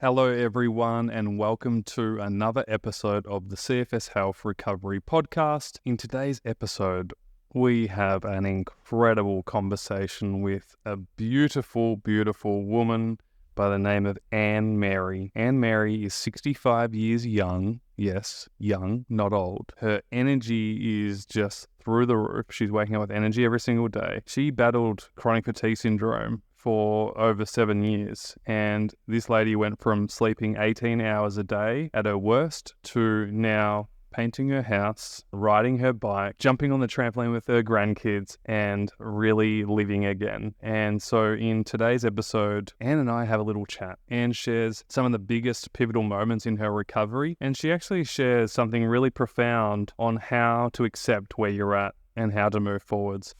Hello, everyone, and welcome to another episode of the CFS Health Recovery Podcast. In today's episode, we have an incredible conversation with a beautiful, beautiful woman by the name of Anne Mary. Anne Mary is 65 years young. Yes, young, not old. Her energy is just through the roof. She's waking up with energy every single day. She battled chronic fatigue syndrome for over 7 years. And this lady went from sleeping 18 hours a day at her worst to now painting her house, riding her bike, jumping on the trampoline with her grandkids, and really living again. And so in today's episode, Anne and I have a little chat. Anne shares some of the biggest pivotal moments in her recovery, and she actually shares something really profound on how to accept where you're at and how to move forwards.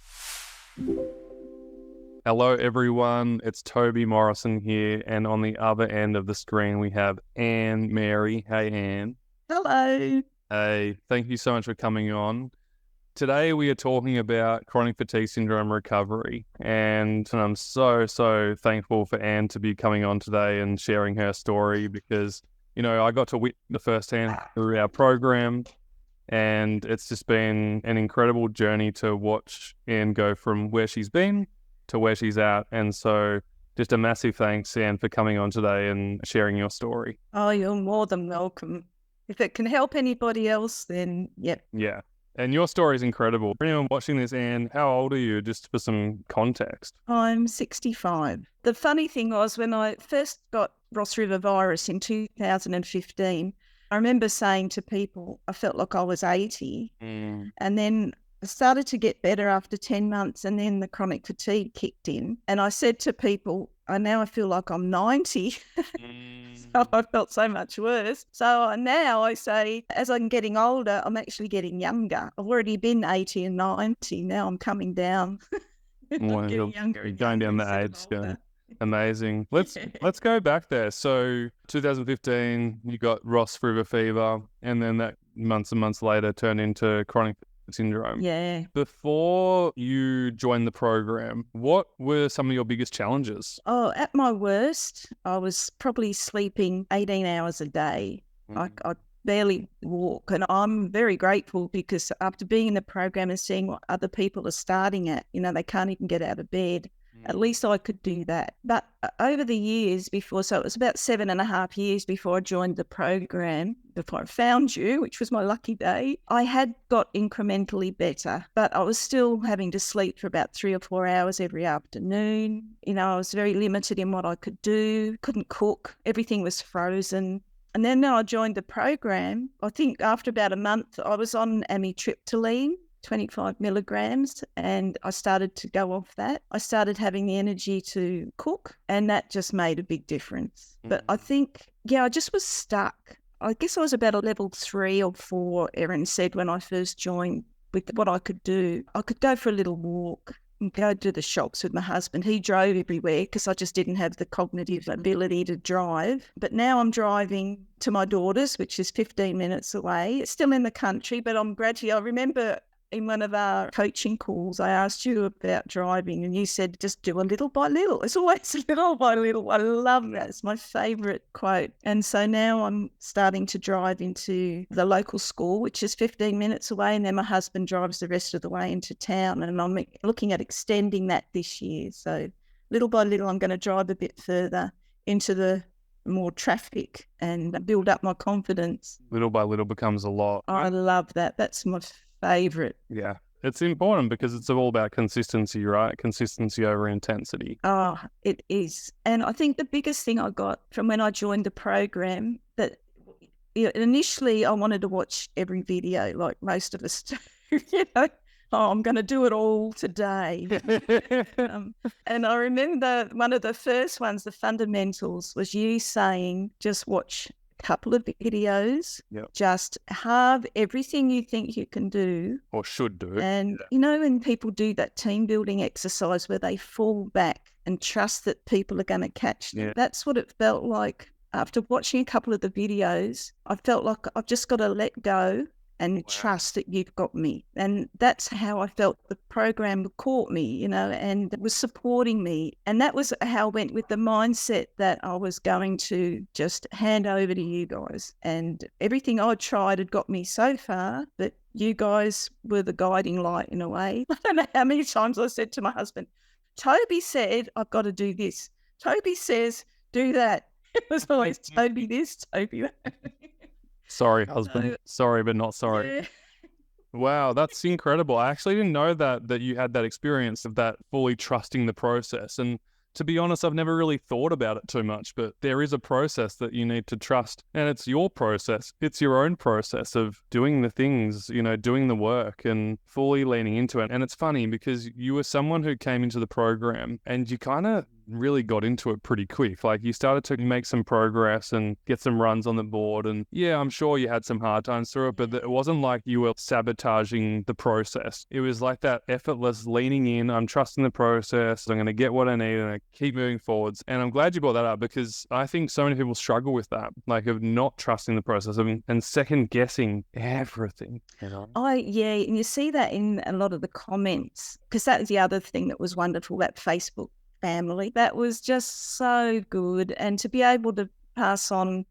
Hello, everyone. It's Toby Morrison here, and on the other end of the screen, we have Anne Mary. Hey, Anne. Hello. Hey, thank you so much for coming on. Today, we are talking about chronic fatigue syndrome recovery, and I'm so thankful for Anne to be coming on today and sharing her story because, I got to witness the firsthand through our program, and it's just been an incredible journey to watch Anne go from where she's been to where she's at. And so just a massive thanks, Anne, for coming on today and sharing your story. Oh, you're more than welcome. If it can help anybody else, then yep. Yeah. And your story is incredible. For anyone watching this, Anne, how old are you, just for some context? I'm 65. The funny thing was when I first got Ross River virus in 2015, I remember saying to people, I felt like I was 80. And then I started to get better after 10 months, and then the chronic fatigue kicked in. And I said to people, I feel like I'm 90. So I felt so much worse. So now I say, as I'm getting older, I'm actually getting younger. I've already been 80 and 90. Now I'm coming down. Well, getting younger. You're going down the age scale. Amazing. Let's go back there. So 2015, you got Ross River fever, and then that months and months later turned into chronic syndrome. Yeah. Before you joined the program, what were some of your biggest challenges? Oh, at my worst, I was probably sleeping 18 hours a day. I barely walk, and I'm very grateful because after being in the program and seeing what other people are starting at, they can't even get out of bed. At least I could do that. But over the years before, so it was about 7.5 years before I joined the program, before I found you, which was my lucky day, I had got incrementally better, but I was still having to sleep for about 3 or 4 hours every afternoon. I was very limited in what I could do, couldn't cook, everything was frozen. And then I joined the program. I think after about a month, I was on amitriptyline, 25 milligrams, and I started to go off that. I started having the energy to cook, and that just made a big difference. But I think, I just was stuck. I guess I was about a level 3 or 4, Erin said, when I first joined, with what I could do. I could go for a little walk and go to the shops with my husband. He drove everywhere because I just didn't have the cognitive ability to drive. But now I'm driving to my daughter's, which is 15 minutes away. It's still in the country, but I'm gradually, I remember in one of our coaching calls, I asked you about driving, and you said, just do a little by little. It's always a little by little. I love that. It's my favourite quote. And so now I'm starting to drive into the local school, which is 15 minutes away, and then my husband drives the rest of the way into town, and I'm looking at extending that this year. So little by little, I'm going to drive a bit further into the more traffic and build up my confidence. Little by little becomes a lot. I love that. That's my favourite. Yeah. It's important because it's all about consistency, right? Consistency over intensity. Oh, it is. And I think the biggest thing I got from when I joined the program, that initially I wanted to watch every video like most of us do, I'm going to do it all today. And I remember one of the first ones, the fundamentals, was you saying, just watch couple of videos, just have everything you think you can do or should do. And when people do that team building exercise where they fall back and trust that people are going to catch them, that's what it felt like after watching a couple of the videos. I felt like I've just got to let go and trust that you've got me. And that's how I felt the program caught me, and was supporting me. And that was how I went with the mindset that I was going to just hand over to you guys. And everything I tried had got me so far, but you guys were the guiding light in a way. I don't know how many times I said to my husband, Toby said, I've got to do this. Toby says, do that. It was always Toby this, Toby that. Sorry, husband. Sorry, but not sorry. Yeah. Wow, that's incredible. I actually didn't know that you had that experience of that fully trusting the process. And to be honest, I've never really thought about it too much, but there is a process that you need to trust. And it's your process. It's your own process of doing the things, doing the work and fully leaning into it. And it's funny because you were someone who came into the program and you kind of really got into it pretty quick. Like you started to make some progress and get some runs on the board. And yeah, I'm sure you had some hard times through it, but it wasn't like you were sabotaging the process. It was like that effortless leaning in. I'm trusting the process. I'm going to get what I need and I keep moving forwards. And I'm glad you brought that up because I think so many people struggle with that, like of not trusting the process and second guessing everything. Yeah, and you see that in a lot of the comments, because that was the other thing that was wonderful, that Facebook family. That was just so good. And to be able to pass on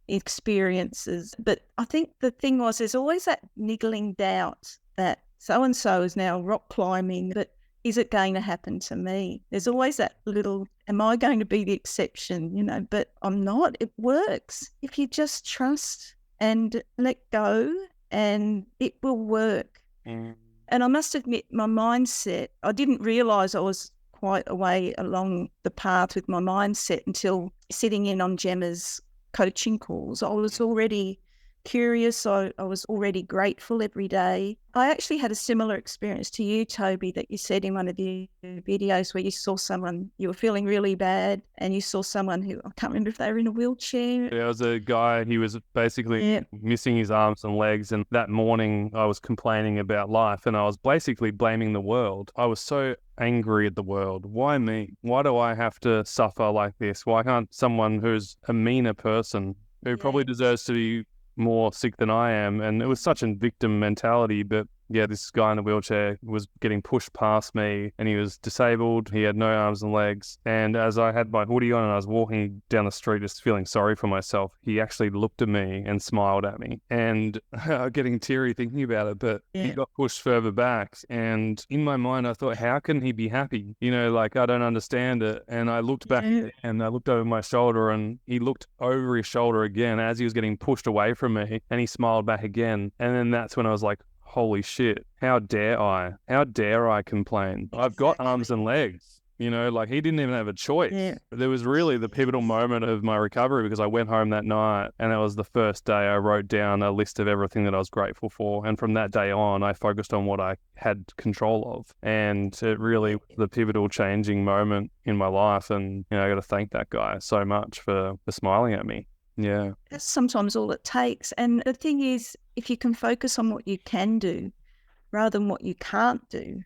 experiences. But I think the thing was, there's always that niggling doubt that so-and-so is now rock climbing, but is it going to happen to me? There's always that little, am I going to be the exception? But I'm not. It works. If you just trust and let go, and it will work. And I must admit, my mindset, I didn't realise I was quite a way along the path with my mindset until sitting in on Gemma's coaching calls. I was already curious. I was already grateful every day. I actually had a similar experience to you, Toby, that you said in one of your videos where you saw someone, you were feeling really bad and you saw someone who, I can't remember if they were in a wheelchair. There was a guy, he was basically missing his arms and legs. And that morning I was complaining about life and I was basically blaming the world. I was so angry at the world. Why me? Why do I have to suffer like this? Why can't someone who's a meaner person who probably deserves to be more sick than I am? And it was such a victim mentality, but yeah, this guy in a wheelchair was getting pushed past me and he was disabled. He had no arms and legs. And as I had my hoodie on and I was walking down the street just feeling sorry for myself, he actually looked at me and smiled at me. And I'm getting teary thinking about it, but he got pushed further back. And in my mind, I thought, how can he be happy? Like I don't understand it. And I looked back and I looked over my shoulder and he looked over his shoulder again as he was getting pushed away from me and he smiled back again. And then that's when I was like, holy shit, how dare I? How dare I complain? I've got arms and legs, like he didn't even have a choice. Yeah. There was really the pivotal moment of my recovery because I went home that night and it was the first day I wrote down a list of everything that I was grateful for. And from that day on, I focused on what I had control of. And it really was the pivotal changing moment in my life. And, I got to thank that guy so much for smiling at me. Yeah. That's sometimes all it takes. And the thing is, if you can focus on what you can do rather than what you can't do,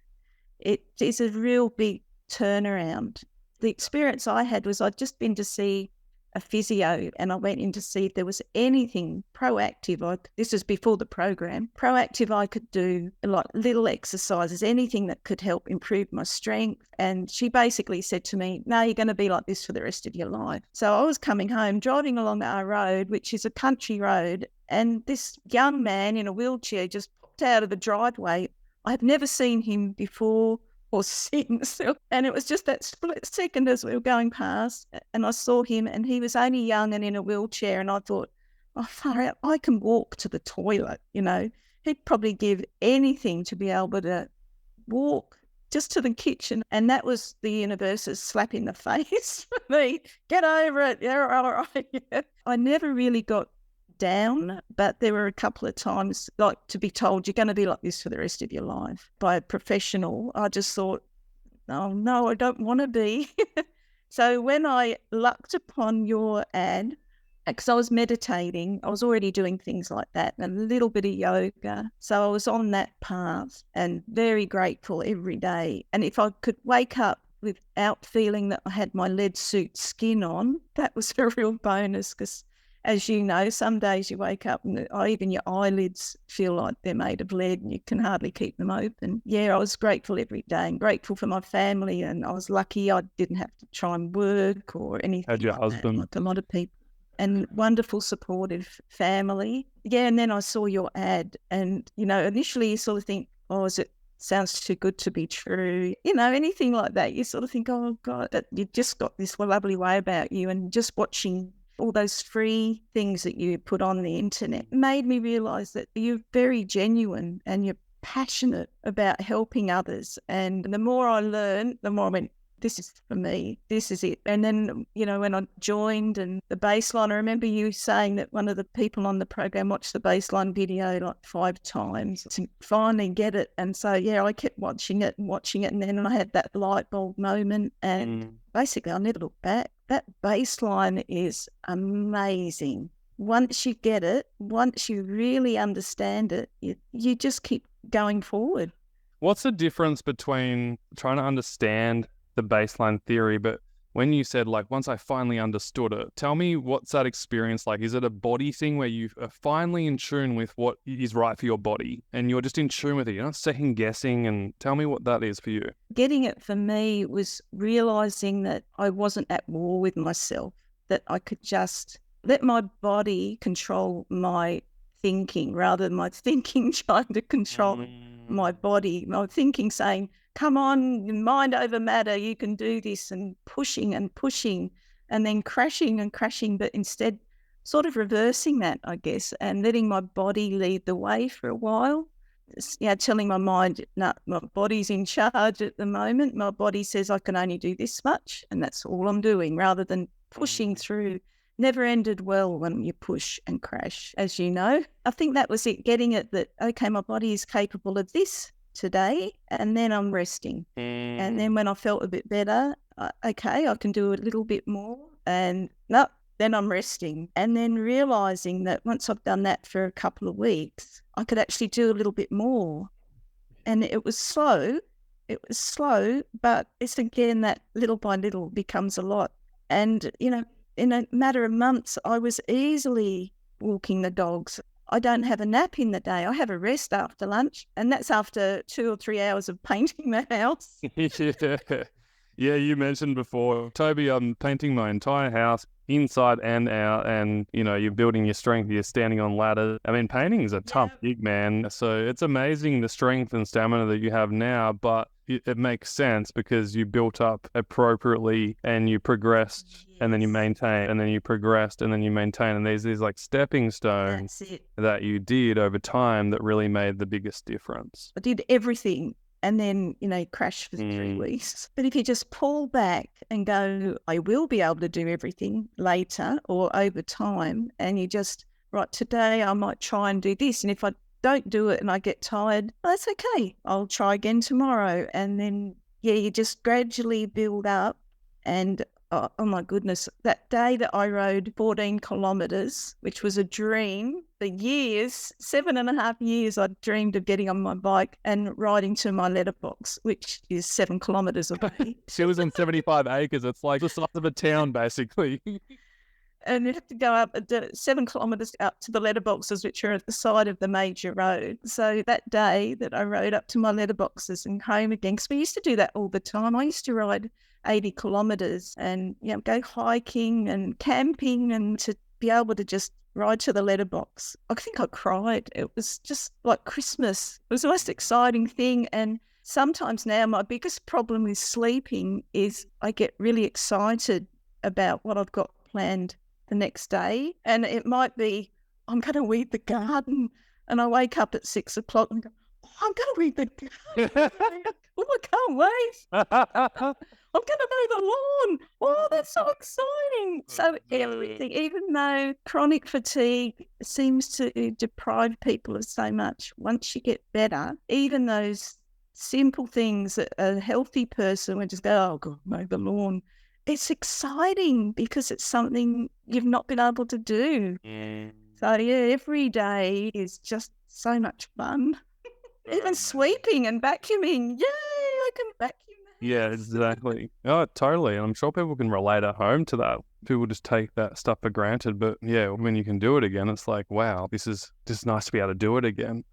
it is a real big turnaround. The experience I had was I'd just been to see a physio and I went in to see if there was anything proactive. This was before the program, proactive I could do, like little exercises, anything that could help improve my strength. And she basically said to me, no, you're going to be like this for the rest of your life. So I was coming home, driving along our road, which is a country road, and this young man in a wheelchair just popped out of the driveway. I've never seen him before or since. And it was just that split second as we were going past and I saw him and he was only young and in a wheelchair and I thought, oh, far out, I can walk to the toilet, He'd probably give anything to be able to walk just to the kitchen. And that was the universe's slap in the face for me. Get over it. Yeah, all right. Yeah. I never really got down, but there were a couple of times like to be told you're going to be like this for the rest of your life by a professional. I just thought, oh no, I don't want to be. So when I lucked upon your ad, because I was meditating, I was already doing things like that and a little bit of yoga. So I was on that path and very grateful every day. And if I could wake up without feeling that I had my lead suit skin on, that was a real bonus because as you know, some days you wake up and even your eyelids feel like they're made of lead and you can hardly keep them open. Yeah, I was grateful every day and grateful for my family, and I was lucky I didn't have to try and work or anything Had your like husband? that, like a lot of people. And wonderful, supportive family. Yeah, and then I saw your ad and, initially you sort of think, oh, sounds too good to be true. Anything like that. You sort of think, oh, God, you just got this lovely way about you. And just watching all those free things that you put on the internet made me realise that you're very genuine and you're passionate about helping others. And the more I learned, the more I went, this is for me, this is it. And then, when I joined and the baseline, I remember you saying that one of the people on the program watched the baseline video like 5 times to finally get it. And so, yeah, I kept watching it. And then I had that light bulb moment and basically I never looked back. That baseline is amazing. Once you get it, once you really understand it, you just keep going forward. What's the difference between trying to understand the baseline theory, but when you said, like, once I finally understood it, tell me, what's that experience like? Is it a body thing where you are finally in tune with what is right for your body and you're just in tune with it? You're not second guessing, and tell me what that is for you. Getting it for me was realizing that I wasn't at war with myself, that I could just let my body control my thinking rather than my thinking trying to control my body, my thinking saying, come on, mind over matter, you can do this, and pushing and then crashing, but instead sort of reversing that, I guess, and letting my body lead the way for a while. Telling my mind, no, my body's in charge at the moment. My body says I can only do this much and that's all I'm doing, rather than pushing through. Never ended well when you push and crash, as you know. I think that was it, getting it that, okay, my body is capable of this today, and then I'm resting. And then when I felt a bit better, okay, I can do a little bit more, and no, then I'm resting. And then realising that once I've done that for a couple of weeks, I could actually do a little bit more. And it was slow, but it's again that little by little becomes a lot. And, in a matter of months, I was easily walking the dogs. I don't have a nap in the day. I have a rest after lunch, and that's after 2 or 3 hours of painting the house. Yeah, you mentioned before, Toby, I'm painting my entire house inside and out, and, you're building your strength, you're standing on ladders. I mean, painting is a tough gig, man. So it's amazing the strength and stamina that you have now, but it makes sense because you built up appropriately and you progressed, and then you maintain, and then you progressed, and then you maintain. And there's these like stepping stones that you did over time that really made the biggest difference. I did everything and then, crash for 3 weeks. But if you just pull back and go, I will be able to do everything later or over time, and you just, right, today I might try and do this. And if I don't do it and I get tired, well, that's okay. I'll try again tomorrow. And then, you just gradually build up. And oh my goodness, that day that I rode 14 kilometres, which was a dream for years, 7.5 years, I dreamed of getting on my bike and riding to my letterbox, which is 7 kilometres away. She was in 75 acres. It's like the size of a town, basically. And you have to go up 7 kilometres up to the letterboxes, which are at the side of the major road. So that day that I rode up to my letterboxes and home again, because we used to do that all the time. I used to ride 80 kilometres and go hiking and camping, and to be able to just ride to the letterbox, I think I cried. It was just like Christmas. It was the most exciting thing. And sometimes now my biggest problem with sleeping is I get really excited about what I've got planned the next day. And it might be, I'm going to weed the garden. And I wake up at 6 o'clock and go, I'm going to weed the garden. Oh, I can't wait. I'm going to mow the lawn. Oh, that's so exciting. So everything, even though chronic fatigue seems to deprive people of so much, once you get better, even those simple things that a healthy person would just go, oh, God, mow the lawn. It's exciting because it's something you've not been able to do. So, every day is just so much fun. Even sweeping and vacuuming. Yay, I can vacuum. Yeah, exactly. Oh, totally. And I'm sure people can relate at home to that. people just take that stuff for granted. But yeah, when you can do it again, it's like, wow, this is just nice to be able to do it again.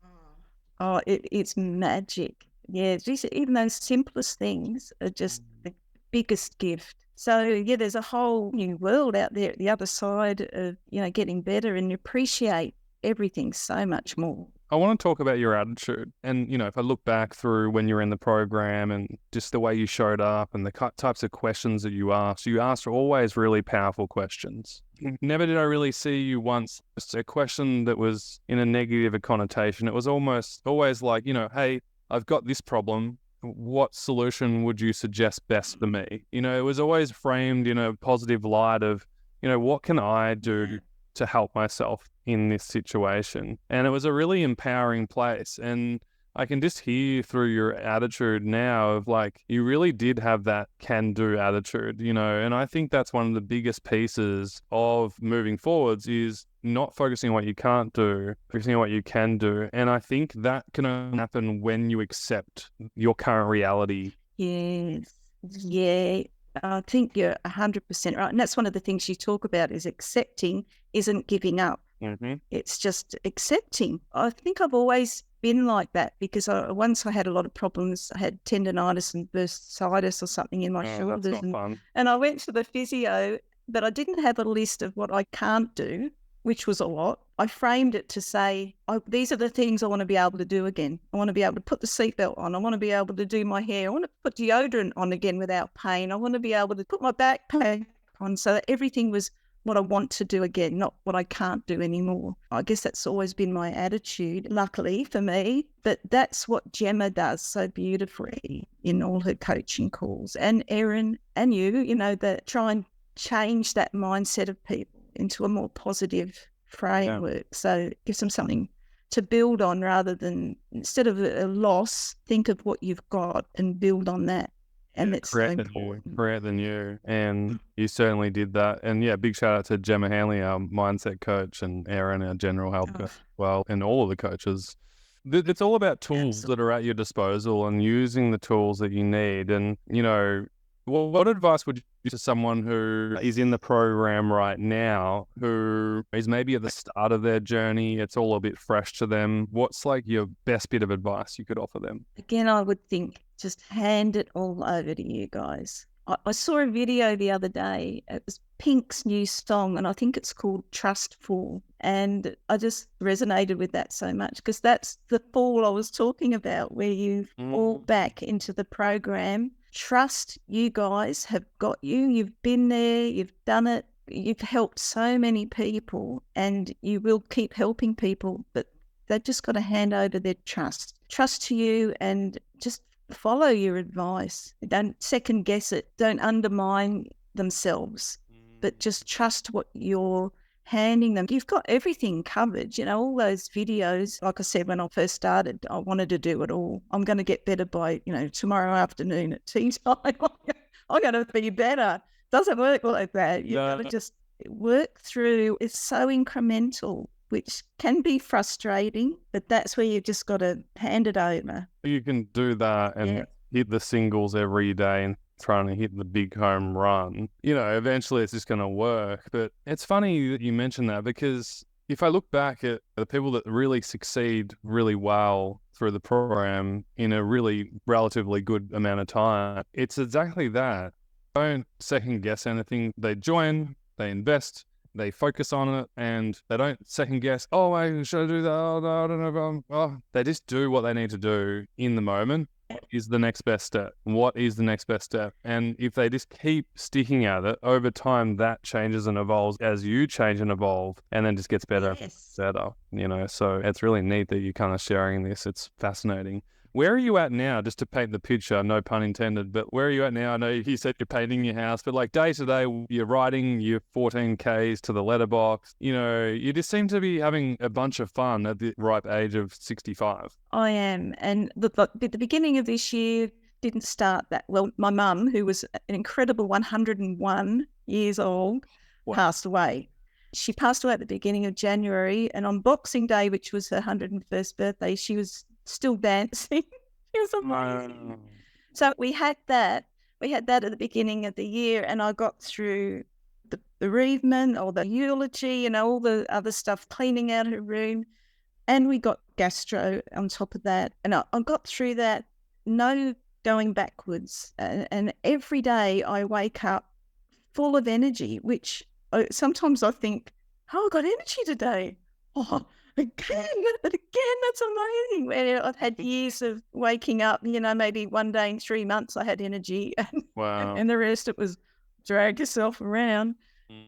Oh, it's magic. Yeah, even those simplest things are just the biggest gift. So yeah, there's a whole new world out there at the other side of, getting better, and appreciate everything so much more. I want to talk about your attitude. And, if I look back through when you were in the program and just the way you showed up and the types of questions that you asked always really powerful questions. Never did I really see you once a question that was in a negative connotation. It was always like, hey, I've got this problem. What solution would you suggest best for me? It was always framed in a positive light of, what can I do to help myself in this situation? And it was a really empowering place. And I can just hear through your attitude now of like, you really did have that can-do attitude, and I think that's one of the biggest pieces of moving forwards is not focusing on what you can't do, focusing on what you can do. And I think that can only happen when you accept your current reality. Yes. Yeah. I think you're 100% right. And that's one of the things you talk about is accepting isn't giving up. Mm-hmm. It's just accepting. I think I've always been like that because once I had a lot of problems. I had tendonitis and bursitis or something in my shoulders. That's not fun. And I went to the physio, but I didn't have a list of what I can't do, which was a lot. I framed it to say, these are the things I want to be able to do again. I want to be able to put the seatbelt on. I want to be able to do my hair. I want to put deodorant on again without pain. I want to be able to put my backpack on so that everything was what I want to do again, not what I can't do anymore. I guess that's always been my attitude, luckily for me. But that's what Gemma does so beautifully in all her coaching calls. And Erin and you, that try and change that mindset of people into a more positive framework. Yeah. So it gives them something to build on rather than, instead of a loss, think of what you've got and build on that. And it's so important. Create the new. And you certainly did that. And yeah, big shout out to Gemma Hanley, our mindset coach, and Erin, our general health coach as well, and all of the coaches. It's all about tools that are at your disposal and using the tools that you need. And, what advice would you give to someone who is in the program right now, who is maybe at the start of their journey? It's all a bit fresh to them. What's like your best bit of advice you could offer them? Again, I would think just hand it all over to you guys. I saw a video the other day. It was Pink's new song, and I think it's called Trustful. And I just resonated with that so much because that's the fall I was talking about, where you fall back into the program. Trust you guys have got you. You've been there. You've done it. You've helped so many people, and you will keep helping people, but they've just got to hand over their trust to you and just follow your advice. Don't second guess it. Don't undermine themselves, but just trust what you're handing them. You've got everything covered. All those videos, like I said, when I first started, I wanted to do it all. I'm going to get better by, tomorrow afternoon at tea time. I'm going to be better. Doesn't work like that. You've got to just work through. It's so incremental, which can be frustrating, but that's where you've just got to hand it over. You can do that and hit the singles every day and trying to hit the big home run. Eventually it's just going to work. But it's funny that you mentioned that, because if I look back at the people that really succeed really well through the program in a really relatively good amount of time, it's exactly that. Don't second guess anything. They join, they invest, they focus on it, and they don't second guess, should I do that? Oh, no, I don't know. They just do what they need to do in the moment. What is the next best step? What is the next best step? And if they just keep sticking at it, over time that changes and evolves as you change and evolve, and then just gets better and better, So it's really neat that you're kind of sharing this. It's fascinating. Where are you at now, just to paint the picture, no pun intended, but where are you at now? I know you said you're painting your house, but like day to day, you're riding your 14 Ks to the letterbox. You just seem to be having a bunch of fun at the ripe age of 65. I am. And at the beginning of this year didn't start that well. My mum, who was an incredible 101 years old, passed away. She passed away at the beginning of January, and on Boxing Day, which was her 101st birthday, she was still dancing. It was amazing. Wow. So we had that at the beginning of the year, and I got through the bereavement or the eulogy and all the other stuff, cleaning out her room. And we got gastro on top of that. And I got through that, no going backwards. And every day I wake up full of energy, which sometimes I think, oh, I got energy today. Oh, again, that's amazing. Where I've had years of waking up, maybe one day in 3 months I had energy. Wow. And the rest it was drag yourself around.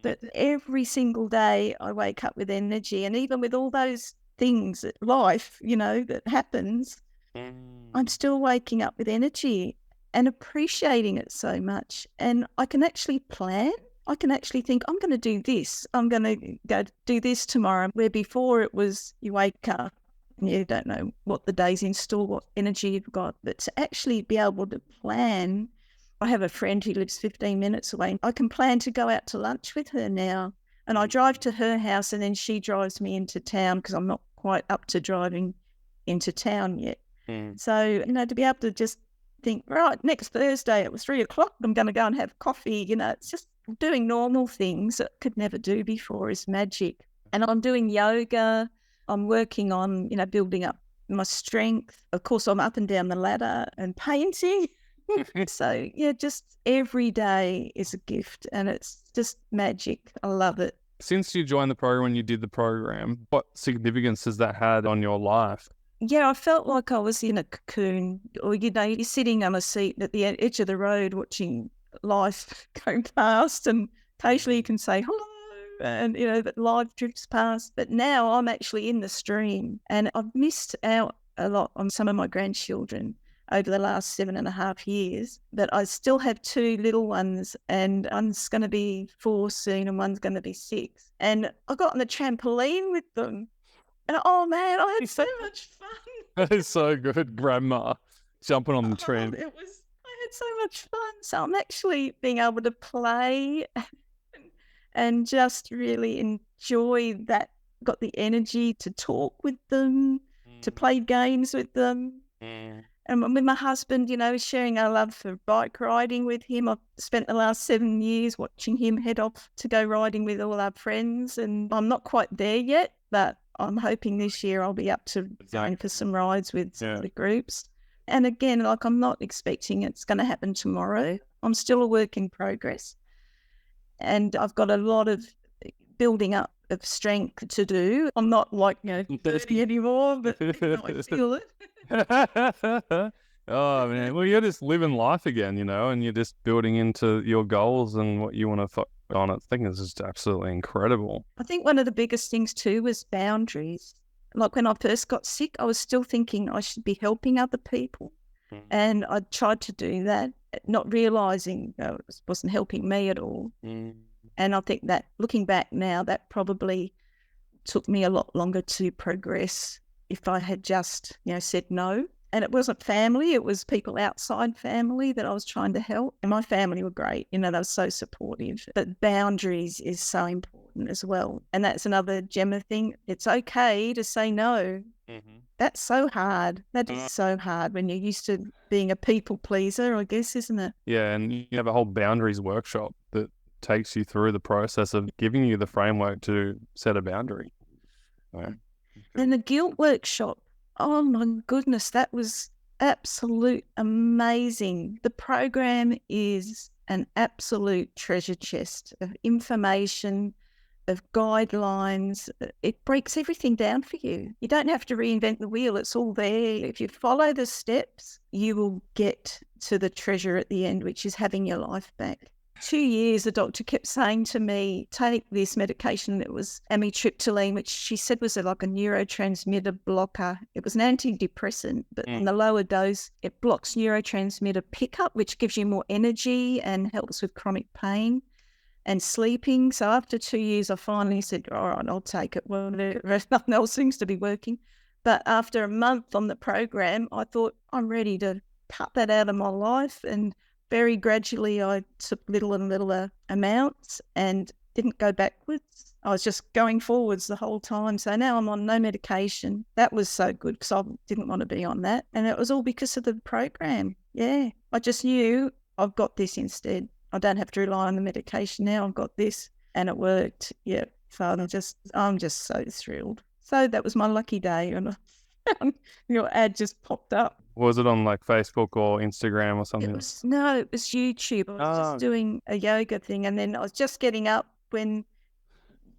But every single day I wake up with energy. And even with all those things, life, that happens, I'm still waking up with energy and appreciating it so much. And I can actually plan. I can actually think, I'm going to do this. I'm going to go do this tomorrow. Where before it was you wake up and you don't know what the day's in store, what energy you've got. But to actually be able to plan, I have a friend who lives 15 minutes away. I can plan to go out to lunch with her now. And I drive to her house and then she drives me into town because I'm not quite up to driving into town yet. So, to be able to just think, right, next Thursday at 3 o'clock, I'm going to go and have coffee. It's just doing normal things that I could never do before is magic. And I'm doing yoga. I'm working on, building up my strength. Of course, I'm up and down the ladder and painting. So, just every day is a gift and it's just magic. I love it. Since you joined the program and you did the program, what significance has that had on your life? Yeah, I felt like I was in a cocoon, or, you're sitting on a seat at the edge of the road watching life go past, and occasionally you can say hello, and, that life drifts past. But now I'm actually in the stream, and I've missed out a lot on some of my grandchildren over the last 7.5 years. But I still have 2 little ones, and one's going to be 4 soon, and one's going to be 6. And I got on the trampoline with them. And oh man, I had so much fun. That is so good, Grandma, jumping on the tram. I had so much fun. So I'm actually being able to play and just really enjoy that. Got the energy to talk with them, to play games with them. And with my husband, sharing our love for bike riding with him. I've spent the last 7 years watching him head off to go riding with all our friends. And I'm not quite there yet, but I'm hoping this year I'll be up to going for some rides with some of the groups. And again, I'm not expecting it's going to happen tomorrow. I'm still a work in progress. And I've got a lot of building up of strength to do. I'm not 30 anymore, but I feel it. Oh, man. Well, you're just living life again, and you're just building into your goals and what you want to focus on. I think it's just absolutely incredible. I think one of the biggest things too was boundaries. Like when I first got sick, I was still thinking I should be helping other people. And I tried to do that, not realising it wasn't helping me at all. And I think that looking back now, that probably took me a lot longer to progress if I had just, said no. And it wasn't family, it was people outside family that I was trying to help. And my family were great, they were so supportive. But boundaries is so important as well. And that's another Gemma thing. It's okay to say no. That's so hard. That is so hard when you're used to being a people pleaser, I guess, isn't it? Yeah, and you have a whole boundaries workshop that takes you through the process of giving you the framework to set a boundary. Right. And the guilt workshop, oh my goodness, that was absolute amazing. The program is an absolute treasure chest of information, of guidelines. It breaks everything down for you. You don't have to reinvent the wheel. It's all there. If you follow the steps, you will get to the treasure at the end, which is having your life back. 2 years, the doctor kept saying to me, take this medication that was amitriptyline, which she said was like a neurotransmitter blocker. It was an antidepressant, but in the lower dose, it blocks neurotransmitter pickup, which gives you more energy and helps with chronic pain and sleeping. So after 2 years, I finally said, all right, I'll take it. Well, nothing else seems to be working. But after a month on the program, I thought, I'm ready to cut that out of my life. And very gradually, I took little and little amounts and didn't go backwards. I was just going forwards the whole time. So now I'm on no medication. That was so good because I didn't want to be on that. And it was all because of the program. Yeah, I just knew I've got this instead. I don't have to rely on the medication now. I've got this. and it worked. Yeah. So I'm just so thrilled. So that was my lucky day, and your ad just popped up. Was it on like Facebook or Instagram or something? It was YouTube. I was just doing a yoga thing, and then I was just getting up when,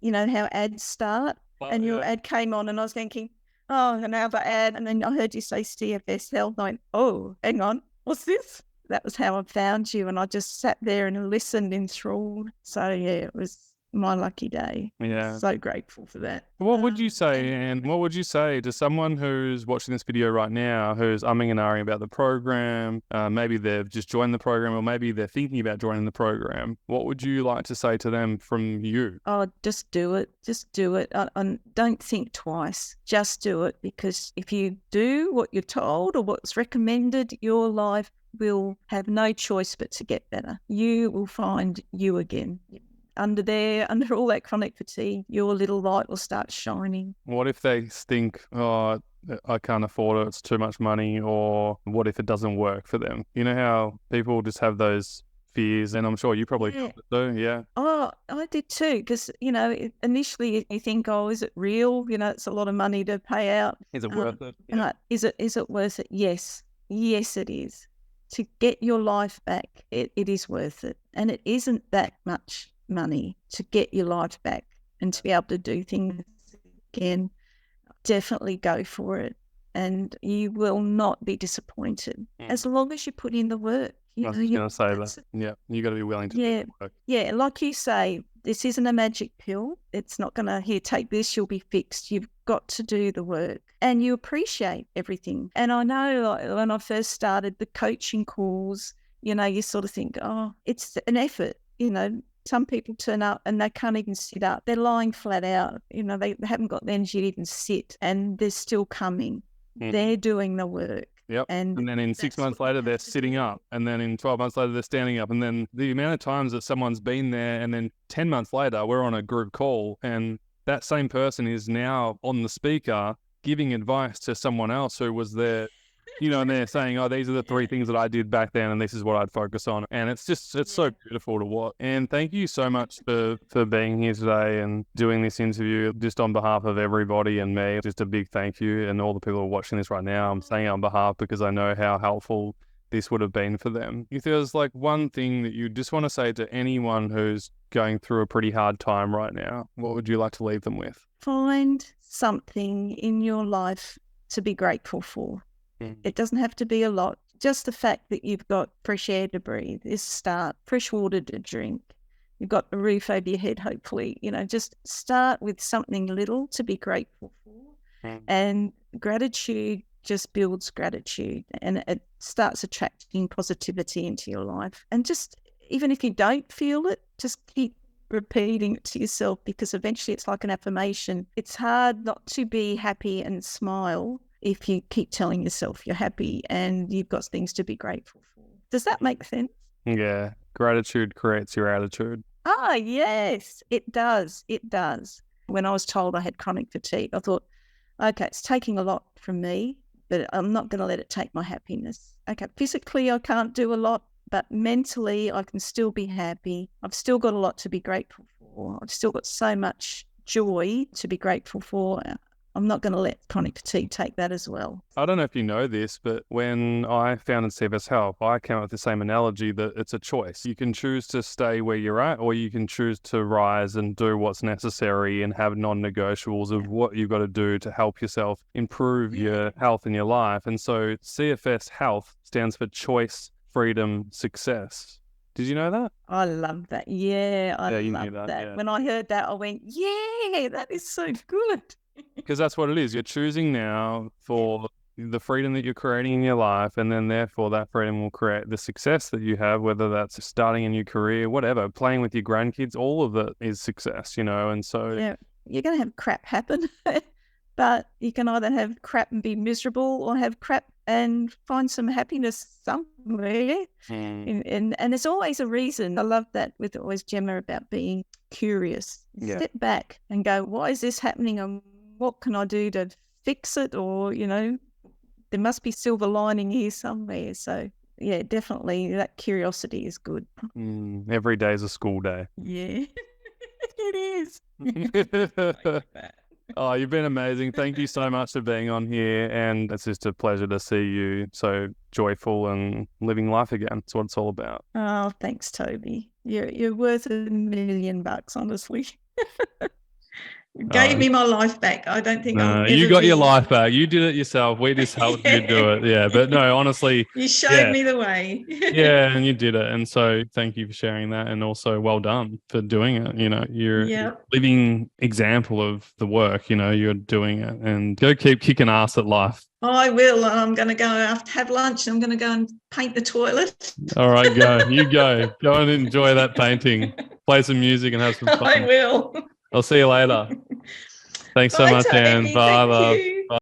how ads start, and your ad came on, and I was thinking, oh, another ad, and then I heard you say CFS Health. I went, oh, hang on, what's this? That was how I found you, and I just sat there and listened enthralled. So yeah, it was my lucky day. Yeah. So grateful for that. What would you say, and what would you say to someone who's watching this video right now, who's umming and ahhing about the program? Maybe they've just joined the program, or maybe they're thinking about joining the program. What would you like to say to them from you? Oh, just do it. Just do it. And don't think twice. Just do it, because if you do what you're told or what's recommended, your life will have no choice but to get better. You will find you again. Under all that chronic fatigue, your little light will start shining. What if they think, oh, I can't afford it, it's too much money, or what if it doesn't work for them? You know how people just have those fears, and I'm sure you probably felt it too, yeah. Oh, I did too, because, initially you think, oh, is it real? It's a lot of money to pay out. Is it worth it? Yeah. Is it worth it? Yes. Yes, it is. To get your life back, it is worth it. And it isn't that much money to get your life back and to be able to do things again. Definitely go for it, and you will not be disappointed as long as you put in the work. I was going to say that. Yeah, you got to be willing to do the work. Yeah, like you say, this isn't a magic pill. It's not going to, here, take this, you'll be fixed. You've got to do the work, and you appreciate everything. And I know, like, when I first started the coaching calls, you sort of think, oh, it's an effort. Some people turn up and they can't even sit up. They're lying flat out. They haven't got the energy to even sit, and they're still coming. They're doing the work. Yep. And then in 6 months later, they're sitting up. And then in 12 months later, they're standing up. And then the amount of times that someone's been there, and then 10 months later, we're on a group call, and that same person is now on the speaker giving advice to someone else who was there. And they're saying, oh, these are the 3 things that I did back then, and this is what I'd focus on. And it's so beautiful to watch. And thank you so much for being here today and doing this interview. Just on behalf of everybody and me, just a big thank you. And all the people who are watching this right now, I'm saying it on behalf because I know how helpful this would have been for them. If there's like one thing that you just want to say to anyone who's going through a pretty hard time right now, what would you like to leave them with? Find something in your life to be grateful for. It doesn't have to be a lot. Just the fact that you've got fresh air to breathe is a start, fresh water to drink. You've got a roof over your head, hopefully. Just start with something little to be grateful for. And gratitude just builds gratitude, and it starts attracting positivity into your life. And just, even if you don't feel it, just keep repeating it to yourself, because eventually it's like an affirmation. It's hard not to be happy and smile if you keep telling yourself you're happy and you've got things to be grateful for. Does that make sense? Yeah. Gratitude creates your attitude. Ah, yes, it does. It does. When I was told I had chronic fatigue, I thought, okay, it's taking a lot from me, but I'm not going to let it take my happiness. Okay, physically I can't do a lot, but mentally I can still be happy. I've still got a lot to be grateful for. I've still got so much joy to be grateful for. I'm not going to let chronic fatigue take that as well. I don't know if you know this, but when I founded CFS Health, I came up with the same analogy that it's a choice. You can choose to stay where you're at, or you can choose to rise and do what's necessary and have non-negotiables of what you've got to do to help yourself improve your health in your life. And so CFS Health stands for Choice, Freedom, Success. Did you know that? I love that. Yeah, I love that. Yeah. When I heard that, I went, yeah, that is so good. Because that's what it is. You're choosing now for the freedom that you're creating in your life, and then therefore that freedom will create the success that you have, whether that's starting a new career, whatever, playing with your grandkids, all of it is success, and so... Yeah, you're going to have crap happen, but you can either have crap and be miserable, or have crap and find some happiness somewhere. And there's always a reason. I love that with always Gemma about being curious. Step back and go, why is this happening, and what can I do to fix it? Or, there must be silver lining here somewhere. So, yeah, definitely that curiosity is good. Every day is a school day. Yeah. It is. Oh, you've been amazing. Thank you so much for being on here. And it's just a pleasure to see you so joyful and living life again. That's what it's all about. Oh, thanks, Toby. You're worth $1 million, honestly. You gave me my life back. I don't think I'll ever you got your be- life back. You did it yourself. We just helped you do it. Yeah. But no, honestly, You showed me the way. yeah, and you did it. And so thank you for sharing that. And also well done for doing it. You know, you're a living example of the work, you know, you're doing it, and go keep kicking ass at life. I will. I'm going to go have lunch. I'm going to go and paint the toilet. All right, go. You go. Go and enjoy that painting. Play some music and have some fun. I will. I'll see you later. Thanks so much, Anne. Bye, love.